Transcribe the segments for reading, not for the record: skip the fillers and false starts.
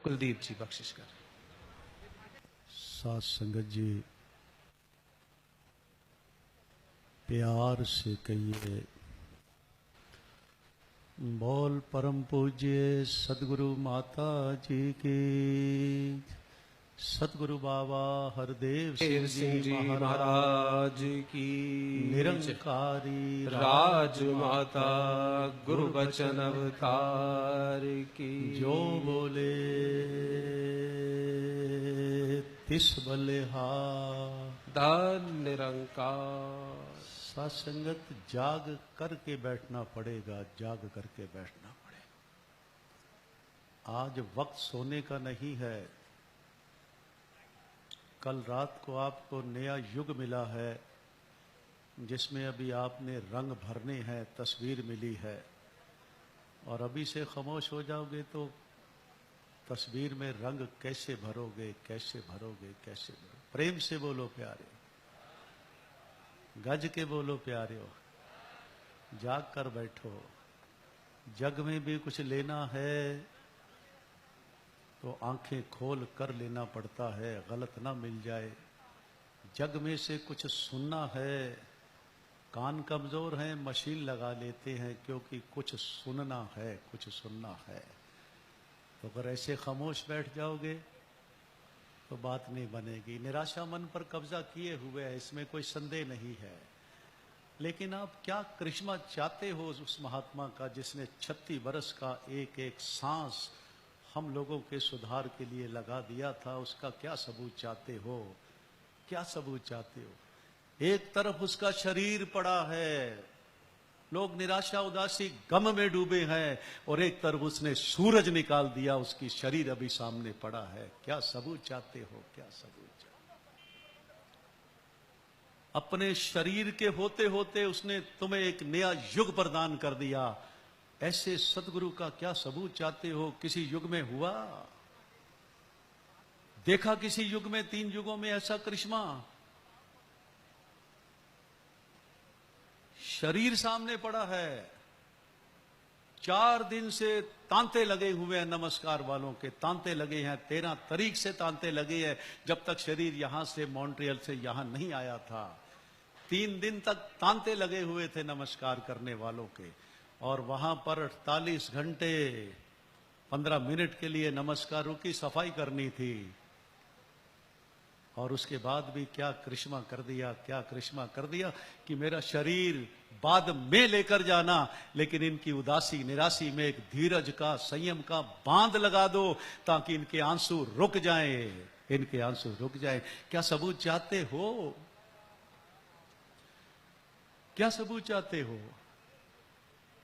कुलदीप जी बख्शिश कर। साथ संगत जी, प्यार से कहिए, बोल परम पूज्य सदगुरु माता जी की, सतगुरु बाबा हरदेव देव सिंह जी महाराज की निरंकारी राजमाता गुरु बचन अवतार की। जो बोले तिस बलिहार। दान निरंकार। सत्संगत जाग करके बैठना पड़ेगा, जाग करके बैठना पड़ेगा। आज वक्त सोने का नहीं है। कल रात को आपको नया युग मिला है जिसमें अभी आपने रंग भरने हैं, तस्वीर मिली है, और अभी से खामोश हो जाओगे तो तस्वीर में रंग कैसे भरोगे, कैसे भरोगे, कैसे भरोगे। प्रेम से बोलो प्यारे, गज के बोलो प्यारे हो, जाग कर बैठो। जग में भी कुछ लेना है तो आंखें खोल कर लेना पड़ता है, गलत ना मिल जाए। जग में से कुछ सुनना है, कान कमजोर हैं, मशीन लगा लेते हैं क्योंकि कुछ सुनना है, कुछ सुनना है। तो अगर ऐसे खामोश बैठ जाओगे तो बात नहीं बनेगी। निराशा मन पर कब्जा किए हुए है, इसमें कोई संदेह नहीं है। लेकिन आप क्या करिश्मा चाहते हो उस महात्मा का जिसने 36 बरस का एक एक सांस हम लोगों के सुधार के लिए लगा दिया था? उसका क्या सबूत चाहते हो? क्या सबूत चाहते हो? एक तरफ उसका शरीर पड़ा है, लोग निराशा उदासी गम में डूबे हैं, और एक तरफ उसने सूरज निकाल दिया, उसकी शरीर अभी सामने पड़ा है। क्या सबूत चाहते हो? क्या सबूत चाहते हो? अपने शरीर के होते होते उसने तुम्हें एक नया युग प्रदान कर दिया। ऐसे सदगुरु का क्या सबूत चाहते हो? किसी युग में हुआ? देखा किसी युग में, 3 युगों में ऐसा करिश्मा? शरीर सामने पड़ा है, 4 दिन से तांते लगे हुए हैं, नमस्कार वालों के तांते लगे हैं, 13 तारीख से तांते लगे हैं, जब तक शरीर यहां से मॉन्ट्रियल से यहां नहीं आया था। 3 दिन तक तांते लगे हुए थे नमस्कार करने वालों के, और वहां पर 48 घंटे 15 मिनट के लिए नमस्कारों की सफाई करनी थी। और उसके बाद भी क्या करिश्मा कर दिया, क्या करिश्मा कर दिया कि मेरा शरीर बाद में लेकर जाना, लेकिन इनकी उदासी निराशी में एक धीरज का, संयम का बांध लगा दो ताकि इनके आंसू रुक जाएं, इनके आंसू रुक जाएं। क्या सबूत चाहते हो? क्या सबूत चाहते हो?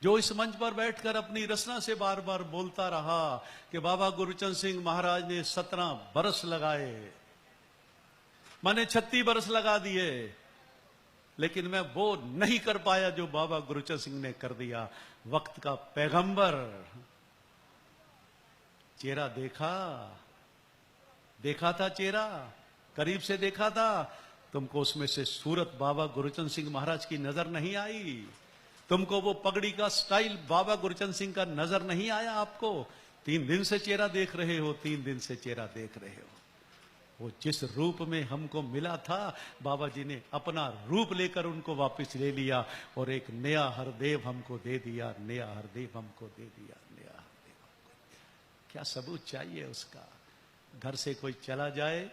जो इस मंच पर बैठकर अपनी रचना से बार बार बोलता रहा कि बाबा गुरुचरण सिंह महाराज ने 17 बरस लगाए, मैंने 36 बरस लगा दिए, लेकिन मैं वो नहीं कर पाया जो बाबा गुरुचरण सिंह ने कर दिया। वक्त का पैगंबर, चेहरा देखा, देखा था चेहरा, करीब से देखा था, तुमको उसमें से सूरत बाबा गुरुचरण सिंह महाराज की नजर नहीं आई? तुमको वो पगड़ी का स्टाइल बाबा गुरुचरण सिंह का नजर नहीं आया आपको? 3 दिन से चेहरा देख रहे हो, 3 दिन से चेहरा देख रहे हो। वो जिस रूप में हमको मिला था, बाबा जी ने अपना रूप लेकर उनको वापस ले लिया और एक नया हरदेव हमको दे दिया, नया हरदेव हमको दे दिया, नया हरदेव हमको। क्या सबूत चाहिए उसका? घर से कोई चला जाए,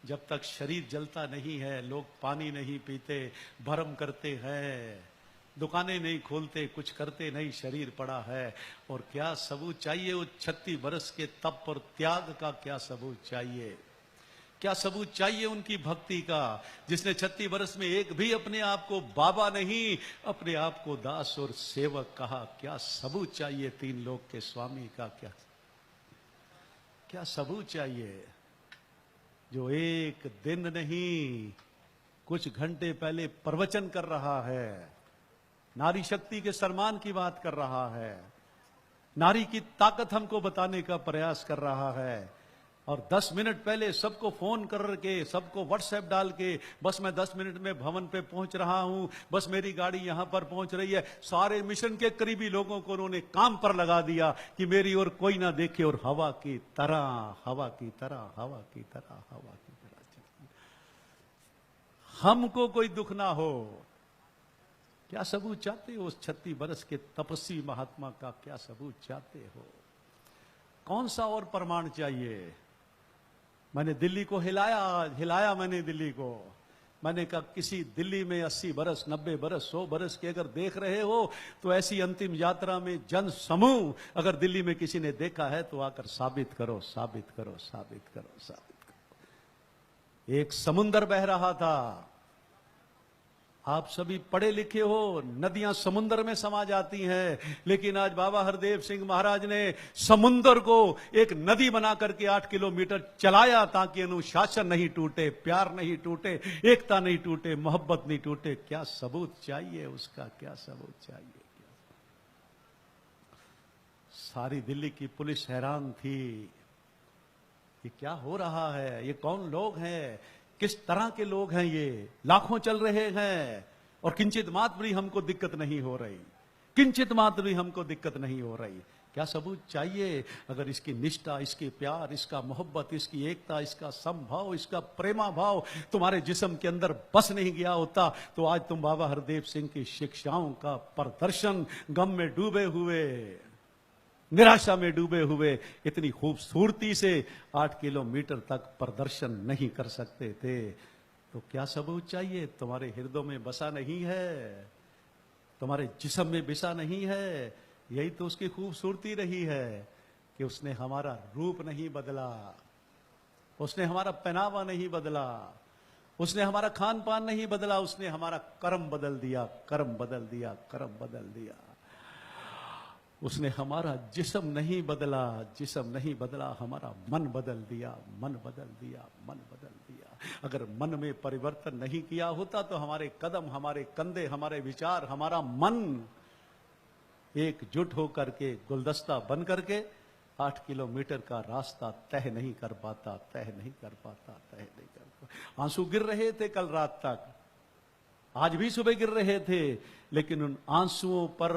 जब तक शरीर जलता नहीं है, लोग पानी नहीं पीते, भरम करते हैं, दुकानें नहीं खोलते, कुछ करते नहीं, शरीर पड़ा है। और क्या सबूत चाहिए? वो 36 बरस के तप और त्याग का क्या सबूत चाहिए? क्या सबूत चाहिए उनकी भक्ति का, जिसने 36 बरस में एक भी अपने आप को बाबा नहीं, अपने आप को दास और सेवक कहा? क्या सबूत चाहिए 3 लोक के स्वामी का? क्या सबूत चाहिए? जो एक दिन नहीं, कुछ घंटे पहले प्रवचन कर रहा है, नारी शक्ति के सम्मान की बात कर रहा है, नारी की ताकत हमको बताने का प्रयास कर रहा है, और 10 मिनट पहले सबको फोन करके, सबको व्हाट्सएप डाल के, बस मैं 10 मिनट में भवन पे पहुंच रहा हूं, बस मेरी गाड़ी यहां पर पहुंच रही है। सारे मिशन के करीबी लोगों को उन्होंने काम पर लगा दिया कि मेरी ओर कोई ना देखे, और हवा की तरह, हवा की तरह, हवा की तरह, हवा की तरह चलती। हमको कोई दुख ना हो, क्या सबूत चाहते हो? उस 36 बरस के तपस्वी महात्मा का क्या सबूत चाहते हो? कौन सा और प्रमाण चाहिए? मैंने दिल्ली को हिलाया मैंने दिल्ली को। मैंने कहा किसी दिल्ली में 80 बरस, 90 बरस, 100 बरस के अगर देख रहे हो तो ऐसी अंतिम यात्रा में जन समूह अगर दिल्ली में किसी ने देखा है तो आकर साबित करो, साबित करो, साबित करो, साबित करो। एक समुंदर बह रहा था। आप सभी पढ़े लिखे हो, नदियां समुद्र में समा जाती हैं, लेकिन आज बाबा हरदेव सिंह महाराज ने समुद्र को एक नदी बना करके 8 किलोमीटर चलाया ताकि अनुशासन नहीं टूटे, प्यार नहीं टूटे, एकता नहीं टूटे, मोहब्बत नहीं टूटे। क्या सबूत चाहिए उसका? क्या सबूत चाहिए? सारी दिल्ली की पुलिस हैरान थी कि क्या हो रहा है, ये कौन लोग हैं, किस तरह के लोग हैं ये? लाखों चल रहे हैं और किंचित मात्र भी हमको दिक्कत नहीं हो रही, किंचित मात्र भी हमको दिक्कत नहीं हो रही। क्या सबूत चाहिए? अगर इसकी निष्ठा, इसकी प्यार, इसका मोहब्बत, इसकी एकता, इसका समभाव, इसका प्रेमा भाव तुम्हारे जिस्म के अंदर बस नहीं गया होता तो आज तुम बाबा हरदेव सिंह की शिक्षाओं का प्रदर्शन गम में डूबे हुए, निराशा में डूबे हुए इतनी खूबसूरती से 8 किलोमीटर तक प्रदर्शन नहीं कर सकते थे। तो क्या सबूत चाहिए? तुम्हारे हृदय में बसा नहीं है, तुम्हारे जिस्म में बसा नहीं है। यही तो उसकी खूबसूरती रही है कि उसने हमारा रूप नहीं बदला, उसने हमारा पहनावा नहीं बदला, उसने हमारा खान पान नहीं बदला, उसने हमारा कर्म बदल दिया, कर्म बदल दिया, कर्म बदल दिया। उसने हमारा जिस्म नहीं बदला, जिस्म नहीं बदला, हमारा मन बदल दिया, मन बदल दिया, मन बदल दिया। अगर मन में परिवर्तन नहीं किया होता तो हमारे कदम, हमारे कंधे, हमारे विचार, हमारा मन एकजुट होकर के गुलदस्ता बन करके 8 किलोमीटर का रास्ता तय नहीं कर पाता, तय नहीं कर पाता, तय नहीं कर पाता। आंसू गिर रहे थे कल रात तक, आज भी सुबह गिर रहे थे, लेकिन उन आंसुओं पर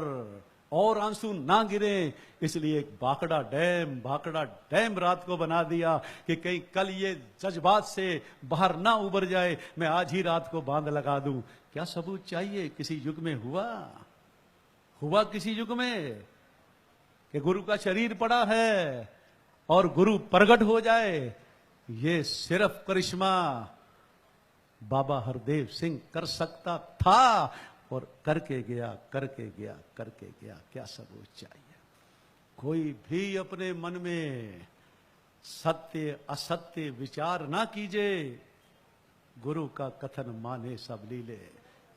और आंसू ना गिरे इसलिए एक भाखड़ा डैम रात को बना दिया कि कहीं कल ये जज्बात से बाहर ना उबर जाए, मैं आज ही रात को बांध लगा दूं। क्या सबूत चाहिए? किसी युग में हुआ किसी युग में कि गुरु का शरीर पड़ा है और गुरु प्रकट हो जाए? ये सिर्फ करिश्मा बाबा हरदेव सिंह कर सकता था और करके गया, करके गया, करके गया। क्या सबूत चाहिए? कोई भी अपने मन में सत्य असत्य विचार ना कीजिए, गुरु का कथन माने सब लीले।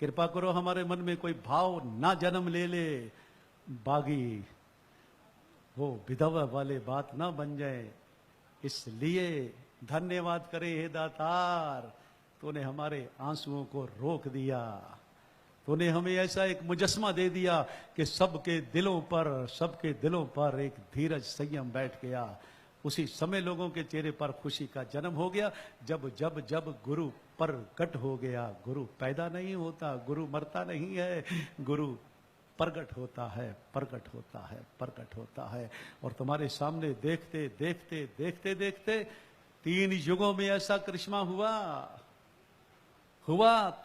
कृपा करो हमारे मन में कोई भाव ना जन्म ले ले, बागी वो विधवा वाले बात ना बन जाए। इसलिए धन्यवाद करे हे दातार, तूने हमारे आंसुओं को रोक दिया, तूने हमें ऐसा एक मुजस्मा दे दिया कि सबके दिलों पर एक धीरज संयम बैठ गया। उसी समय लोगों के चेहरे पर खुशी का जन्म हो गया जब गुरु प्रकट हो गया। गुरु पैदा नहीं होता, गुरु मरता नहीं है, गुरु प्रकट होता है, प्रकट होता है, प्रकट होता है। और तुम्हारे सामने देखते देखते देखते देखते 3 युगों में ऐसा करिश्मा हुआ।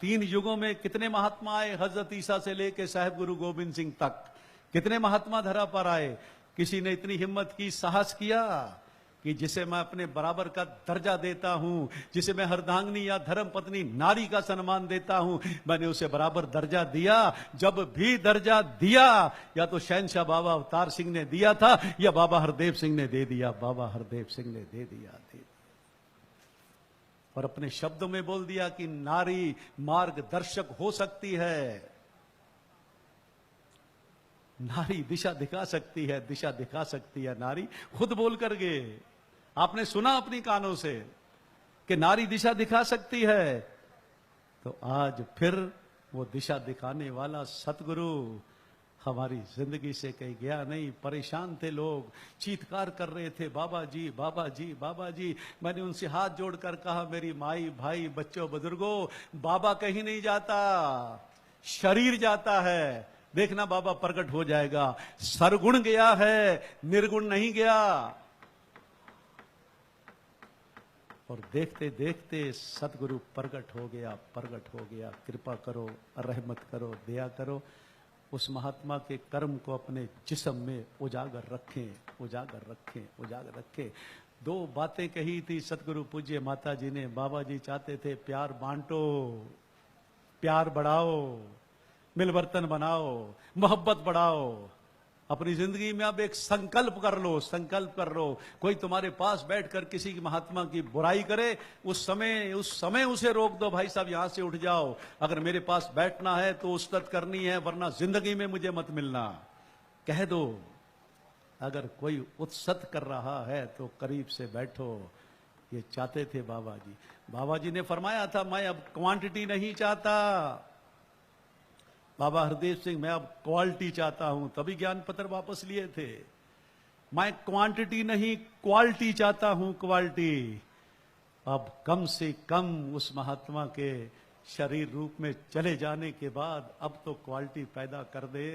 3 युगों में कितने महात्मा आए, हजरत ईसा से लेके साहिब गुरु गोविंद सिंह तक कितने महात्मा धरा पर आए। किसी ने इतनी हिम्मत की, साहस किया कि जिसे मैं अपने बराबर का दर्जा देता हूं, जिसे मैं हरदांगनी या धर्म पत्नी नारी का सम्मान देता हूं, मैंने उसे बराबर दर्जा दिया। जब भी दर्जा दिया या तो शहनशाह बाबा अवतार सिंह ने दिया था या बाबा हरदेव सिंह ने दे दिया, बाबा हरदेव सिंह ने दे दिया। और अपने शब्दों में बोल दिया कि नारी मार्गदर्शक हो सकती है, नारी दिशा दिखा सकती है, दिशा दिखा सकती है नारी। खुद बोल कर गए, आपने सुना अपनी कानों से कि नारी दिशा दिखा सकती है। तो आज फिर वो दिशा दिखाने वाला सतगुरु हमारी जिंदगी से कहीं गया नहीं। परेशान थे लोग, चीत्कार कर रहे थे, बाबा जी बाबा जी बाबा जी। मैंने उनसे हाथ जोड़कर कहा, मेरी माई भाई बच्चों बुजुर्गों, बाबा कहीं नहीं जाता, शरीर जाता है। देखना बाबा प्रकट हो जाएगा। सरगुण गया है, निर्गुण नहीं गया। और देखते देखते सतगुरु प्रकट हो गया, प्रकट हो गया। कृपा करो, रहमत करो, दया करो। उस महात्मा के कर्म को अपने जिस्म में उजागर रखें, उजागर रखें, उजागर रखें। दो बातें कही थी सतगुरु पूज्य माता जी ने। बाबा जी चाहते थे प्यार बांटो, प्यार बढ़ाओ, मिलवर्तन बनाओ, मोहब्बत बढ़ाओ। अपनी जिंदगी में अब एक संकल्प कर लो, संकल्प कर लो। कोई तुम्हारे पास बैठकर किसी की महात्मा की बुराई करे, उस समय उसे रोक दो, भाई साहब यहां से उठ जाओ। अगर मेरे पास बैठना है तो उस्तत करनी है, वरना जिंदगी में मुझे मत मिलना, कह दो। अगर कोई उत्सत कर रहा है तो करीब से बैठो। ये चाहते थे बाबा जी। बाबा जी ने फरमाया था, मैं अब क्वांटिटी नहीं चाहता। बाबा हरदेव सिंह, मैं अब क्वालिटी चाहता हूं, तभी ज्ञान पत्र वापस लिए थे। मैं क्वांटिटी नहीं क्वालिटी चाहता हूं, क्वालिटी। अब कम से कम उस महात्मा के शरीर रूप में चले जाने के बाद अब तो क्वालिटी पैदा कर दे।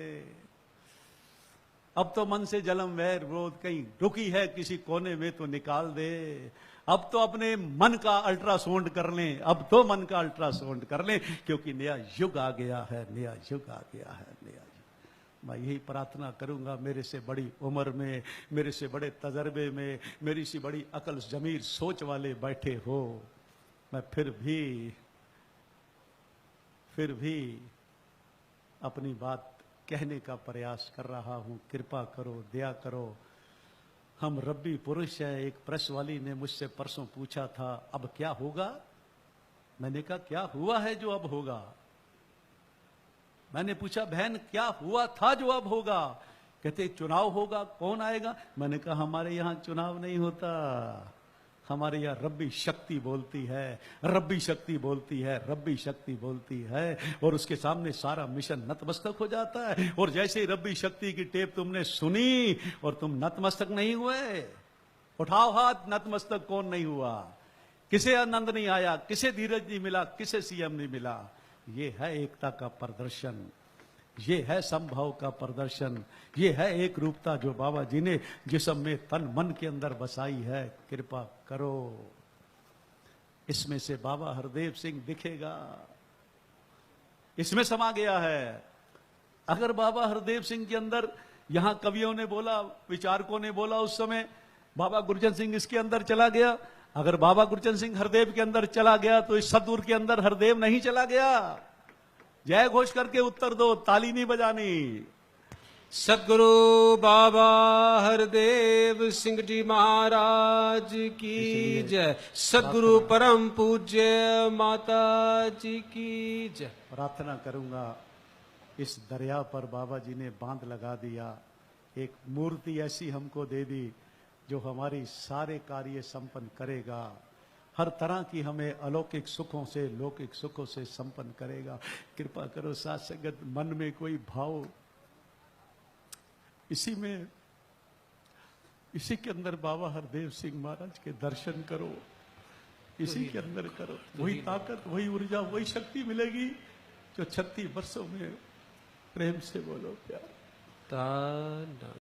अब तो मन से जलम वैर विरोध कहीं रुकी है किसी कोने में तो निकाल दे। अब तो अपने मन का अल्ट्रासाउंड कर लें, अब तो मन का अल्ट्रासाउंड कर लें, क्योंकि नया युग आ गया है, नया युग आ गया है, नया युग। मैं यही प्रार्थना करूंगा, मेरे से बड़ी उम्र में, मेरे से बड़े तजर्बे में, मेरी सी बड़ी अकल जमीर सोच वाले बैठे हो, मैं फिर भी अपनी बात कहने का प्रयास कर रहा हूं। कृपा करो, दया करो। हम रब्बी पुरुष हैं। एक प्रेस वाली ने मुझसे परसों पूछा था, अब क्या होगा? मैंने कहा, क्या हुआ है जो अब होगा? मैंने पूछा, बहन क्या हुआ था जो अब होगा? कहते चुनाव होगा, कौन आएगा? मैंने कहा, हमारे यहां चुनाव नहीं होता, हमारे यहां रब्बी शक्ति बोलती है, रब्बी शक्ति बोलती है, रब्बी शक्ति बोलती है। और उसके सामने सारा मिशन नतमस्तक हो जाता है। और जैसे ही रब्बी शक्ति की टेप तुमने सुनी और तुम नतमस्तक नहीं हुए, उठाओ हाथ, नतमस्तक कौन नहीं हुआ? किसे आनंद नहीं आया, किसे धीरज नहीं मिला, किसे सीएम नहीं मिला? ये है एकता का प्रदर्शन, ये है संभव का प्रदर्शन, ये है एक रूपता जो बाबा जी ने जिस्म में तन मन के अंदर बसाई है। कृपा करो, इसमें से बाबा हरदेव सिंह दिखेगा, इसमें समा गया है। अगर बाबा हरदेव सिंह के अंदर, यहां कवियों ने बोला, विचारकों ने बोला उस समय, बाबा गुरचरण सिंह इसके अंदर चला गया। अगर बाबा गुरचरण सिंह हरदेव के अंदर चला गया तो इस सदगुरु के अंदर हरदेव नहीं चला गया। जय घोष करके उत्तर दो, ताली नहीं बजानी। सदगुरु बाबा हरदेव सिंह जी महाराज की जय। सदगुरु परम पूज्य माता जी की जय। प्रार्थना करूंगा, इस दरिया पर बाबा जी ने बांध लगा दिया, एक मूर्ति ऐसी हमको दे दी जो हमारी सारे कार्य संपन्न करेगा, हर तरह की हमें अलौकिक सुखों से, लौकिक सुखों से संपन्न करेगा। कृपा करो साथ संगत, मन में कोई भाव, इसी के अंदर बाबा हरदेव सिंह महाराज के दर्शन करो, इसी के अंदर करो। वही ताकत, वही ऊर्जा, वही शक्ति मिलेगी जो 36 वर्षों में प्रेम से बोलो प्यार।